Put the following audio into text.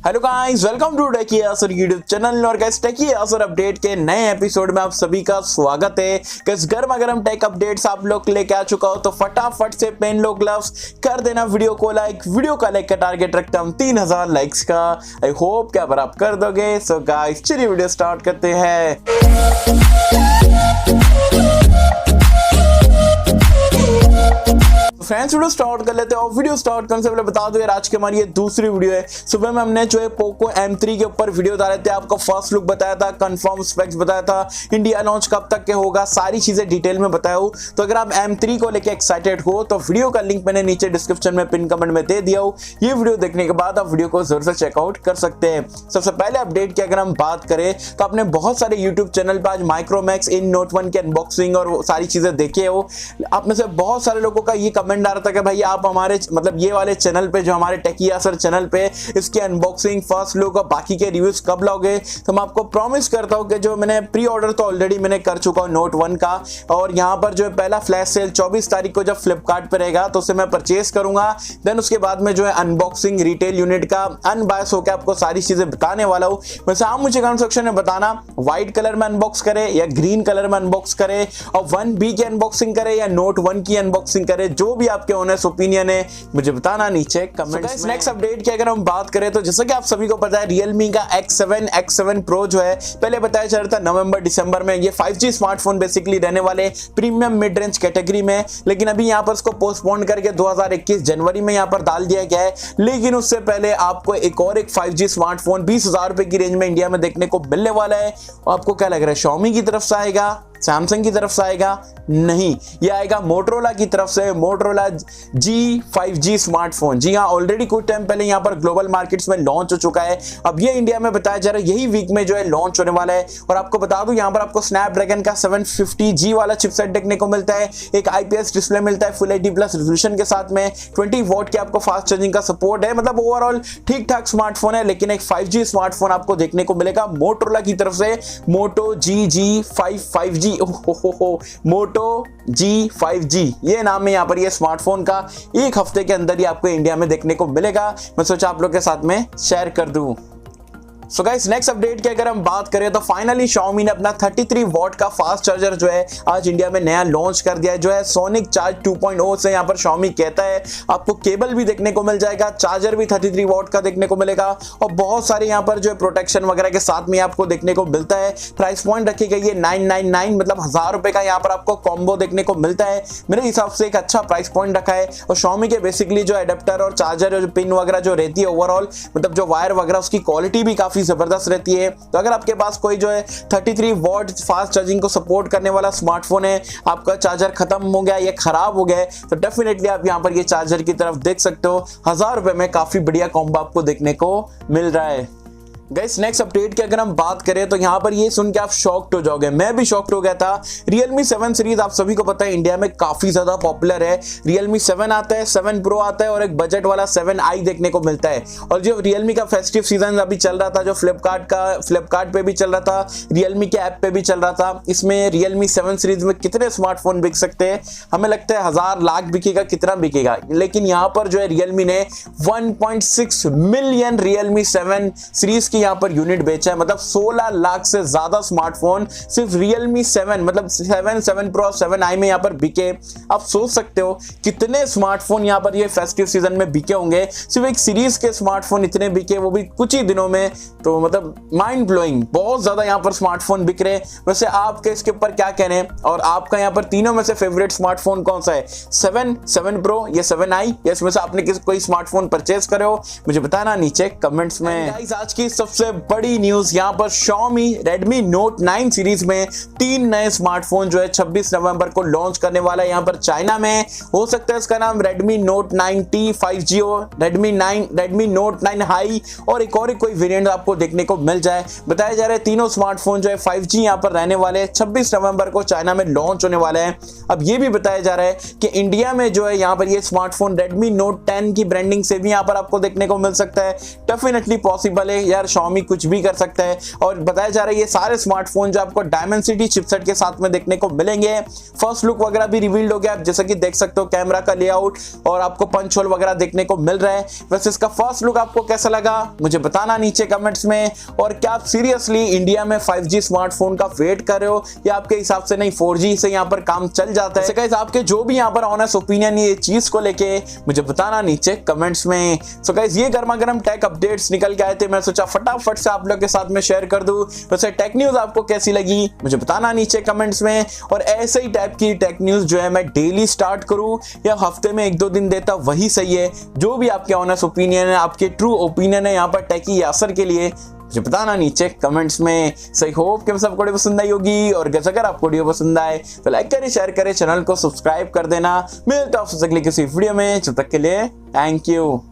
Hello guys, welcome to Techy Yasar YouTube channel. और guys Techy Yasar update के नए episode में आप सभी का स्वागत है। गाइस गर्मा गर्म टेक अपडेट्स आप लोग लेके आ चुका हो, तो फटाफट से पहन लो ग्लव्स, कर देना वीडियो को लाइक। वीडियो का लाइक का टारगेट रखता हूं 3000 लाइक्स का। आई होप क्या आप कर दोगे। सो गाइस चलिए वीडियो स्टार्ट करते हैं। फ्रेंड्स वीडियो स्टार्ट कर लेते हैं। और वीडियो स्टार्ट करने से पहले बता दो यार, आज की हमारी ये दूसरी वीडियो है। सुबह में हमने जो है पोको M3 के ऊपर वीडियो डाले थे, आपको फर्स्ट लुक बताया था, कंफर्म स्पेक्स बताया था, इंडिया लॉन्च कब तक के होगा, सारी चीजें डिटेल में बताया हूं। तो अगर आप M3 को लेके एक्साइटेड हो तो वीडियो का लिंक मैंने नीचे डिस्क्रिप्शन में पिन कमेंट में दे दिया हूं। ये वीडियो देखने के बाद आप वीडियो को जरूर से चेकआउट कर सकते हैं। सबसे पहले अपडेट की अगर हम बात करें तो आपने बहुत सारे यूट्यूब चैनल पर आज माइक्रोमैक्स इन नोट 1 की अनबॉक्सिंग और सारी चीजें देखे हो। आप में से बहुत सारे लोगों का ये कमेंट आ रहा था कि भाई आप हमारे मतलब ये वाले चैनल पे, जो हमारे टेकी यासर चैनल पे, इसकी अनबॉक्सिंग, फर्स्ट लुक और बाकी के रिव्यूज कब लाओगे। तो मैं आपको प्रॉमिस करता हूं कि जो मैंने प्री ऑर्डर तो ऑलरेडी मैंने कर चुका हूं नोट 1 का, और यहां पर जो है पहला फ्लैश सेल 24 तारीख को जब फ्लिपकार्ट पे रहेगा तो उसे मैं परचेज करूंगा। देन उसके बाद में जो है अनबॉक्सिंग रिटेल यूनिट का अनबायस होकर आपको सारी चीजें बताने वाला हूं। वैसे आप मुझे कमेंट सेक्शन में बताना व्हाइट कलर में अनबॉक्स करे या ग्रीन कलर में अनबॉक्स करे, और 1B की अनबॉक्सिंग करे या नोट 1 की अनबॉक्सिंग करे, जो भी आपके ऑनेस्ट ओपिनियन है मुझे बताना नीचे कमेंट्स में। नेक्स्ट अपडेट की अगर हम बात करें तो जैसा कि आप सभी को पता है Realme का X7 Pro जो है पहले बताया जा रहा था नवंबर दिसंबर में ये 5G स्मार्टफोन बेसिकली रहने वाले प्रीमियम मिड रेंज कैटेगरी में, लेकिन अभी यहां पर इसको पोस्टपोन करके 2021 जनवरी में यहां पर डाल दिया गया है। लेकिन उससे पहले आपको एक 5G स्मार्टफोन 20,000 रुपए की रेंज में इंडिया में देखने को मिलने वाला है। आपको क्या लग रहा है, Xiaomi की तरफ से आएगा, सैमसंग की तरफ से आएगा? नहीं, ये आएगा मोटोरोला की तरफ से। मोटोरोला G5G स्मार्टफोन, जी हाँ, ऑलरेडी कुछ टाइम पहले यहाँ पर ग्लोबल मार्केट्स में लॉन्च हो चुका है। अब ये इंडिया में बताया जा रहा है यही वीक में जो है लॉन्च होने वाला है। और आपको बता दूं यहाँ पर आपको स्नैपड्रैगन का 750G वाला चिपसेट देखने को मिलता है, एक IPS डिस्प्ले मिलता है फुल HD+ रेजोल्यूशन के साथ में, 20 वॉट की आपको फास्ट चार्जिंग का सपोर्ट है। मतलब ओवरऑल ठीक ठाक स्मार्टफोन है, लेकिन एक 5G स्मार्टफोन आपको देखने को मिलेगा मोटोरोला की तरफ से। मोटो G5G मोटो G5G ये नाम है यहाँ पर ये स्मार्टफोन का। एक हफ्ते के अंदर ही आपको इंडिया में देखने को मिलेगा। मैं सोचा आप लोग के साथ में शेयर कर दूं। सो गाइस नेक्स्ट अपडेट की अगर हम बात करें तो फाइनली Xiaomi ने अपना 33 वॉट का फास्ट चार्जर जो है आज इंडिया में नया लॉन्च कर दिया है, जो है सोनिक चार्ज 2.0 से यहाँ पर Xiaomi कहता है। आपको केबल भी देखने को मिल जाएगा, चार्जर भी 33 वॉट का देखने को मिलेगा, और बहुत सारे यहाँ पर जो है प्रोटेक्शन वगैरह के साथ में आपको देखने को मिलता है। प्राइस पॉइंट रखी गई है 999, मतलब 1000 रुपए का यहाँ पर आपको कॉम्बो देखने को मिलता है। मेरे हिसाब से एक अच्छा प्राइस पॉइंट रखा है। और Xiaomi के बेसिकली जो एडेप्टर और चार्जर और पिन वगैरह जो रहती है, ओवरऑल मतलब जो वायर वगैरह, उसकी क्वालिटी भी काफी जबरदस्त रहती है। तो अगर आपके पास कोई जो है 33 वॉट फास्ट चार्जिंग को सपोर्ट करने वाला स्मार्टफोन है, आपका चार्जर खत्म हो गया या खराब हो गया है, तो डेफिनेटली आप यहां पर ये चार्जर की तरफ देख सकते हो। 1000 रुपए में काफी बढ़िया कॉम्बो आपको देखने को मिल रहा है। गाइस नेक्स्ट अपडेट की अगर हम बात करें तो यहाँ पर ये सुन के आप शॉक्ड हो जाओगे, मैं भी शॉक्ड हो गया था। Realme 7 सीरीज आप सभी को पता है इंडिया में काफी ज्यादा पॉपुलर है। Realme 7 आता है, 7 Pro आता है, और एक बजट वाला 7i देखने को मिलता है। और जो Realme का फेस्टिव सीजन अभी चल रहा था, जो फ्लिपकार्ट पे भी चल रहा था, Realme के ऐप पे भी चल रहा था, इसमें Realme 7 सीरीज में कितने स्मार्टफोन बिक सकते हैं? हमें लगता है 1000 लाख बिकेगा, कितना बिकेगा। लेकिन यहाँ पर जो है Realme ने 1.6 मिलियन Realme 7 सीरीज यहां पर यूनिट बेचा है। मतलब 16 लाख से ज्यादा स्मार्टफोन सिर्फ Realme 7 मतलब 7 Pro 7i में यहां पर बिके। आप सोच सकते हो कितने स्मार्टफोन यहां पर ये फेस्टिव सीजन में बिके होंगे। सिर्फ एक सीरीज के स्मार्टफोन इतने बिके, वो भी कुछ ही दिनों में, तो मतलब माइंड ब्लोइंग, बहुत ज्यादा यहां पर स्मार्टफोन बिक रहे। वैसे आपके इसके ऊपर क्या कहने हैं, और आपका यहां पर तीनों में से फेवरेट स्मार्टफोन कौन सा है? 7 Pro या 7i, या इसमें से आपने कोई स्मार्टफोन परचेज करे हो? मुझे बताना नीचे कमेंट्स में। गाइस आज की सबसे बड़ी न्यूज यहाँ पर Xiaomi Redmi Note 9 सीरीज में 3 नए स्मार्टफोन जो है 26 नवंबर को लॉन्च करने वाला है यहाँ पर चाइना में। हो सकता है इसका नाम Redmi Note 9T 5G हो, Redmi Note 9 High, और एक और कोई वेरिएंट आपको देखने को मिल जाए। बताया जा रहा है तीनों स्मार्टफोन जो है 5G यहाँ पर रहने वाले, 26 नवंबर को चाइना में लॉन्च होने वाले हैं। अब ये भी बताया जा रहा है कि इंडिया में जो है यहाँ पर ये स्मार्टफोन Redmi Note 10 की ब्रांडिंग से भी यहाँ पर आपको देखने को मिल सकता है। डेफिनेटली पॉसिबल है यार। Xiaomi कुछ भी कर सकता है। और बताया जा रहा है ये सारे स्मार्टफोन जो आपको डायमेंसिटी चिपसेट के साथ में देखने को मिलेंगे। फर्स्ट लुक वगैरह भी रिवील्ड हो गया, आप जैसा कि देख सकते हो कैमरा का लेआउट और आपको पंच होल वगैरह देखने को मिल रहा है। वैसे इसका फर्स्ट लुक आपको कैसा लगा मुझे बताना नीचे कमेंट्स में। और क्या आप सीरियसली इंडिया में 5G स्मार्टफोन का वेट कर रहे हो या आपके हिसाब से नहीं 4G से यहाँ पर काम चल जाता है? गाइस आपके जो भी यहाँ पर ऑनेस्ट ओपिनियन ये चीज को लेके मुझे बताना नीचे कमेंट्स में। सो गाइस ये गर्मा गर्म टेक अपडेट्स निकल के आए थे, मैं सोचा फटाफट से आप लोग के साथ में शेयर कर दूं। वैसे टेक न्यूज आपको कैसी लगी मुझे बताना नीचे कमेंट्स में। और ऐसे ही टाइप की टेक न्यूज जो है मैं डेली स्टार्ट करूं या हफ्ते में 1-2 दिन देता वही सही है। जो भी आपके ऑनेस्ट ओपिनियन है, आपके ट्रू ओपिनियन है यहाँ पर टेकी यासर के लिए मुझे बताना नीचे कमेंट्स में। सही होप कि सबको वीडियो पसंद आई होगी, और अगर आपको वीडियो पसंद आए तो लाइक करें, शेयर करें, चैनल को सब्सक्राइब कर देना। मिलता हूं आपसे अगली किसी वीडियो में, जब तक के लिए थैंक यू।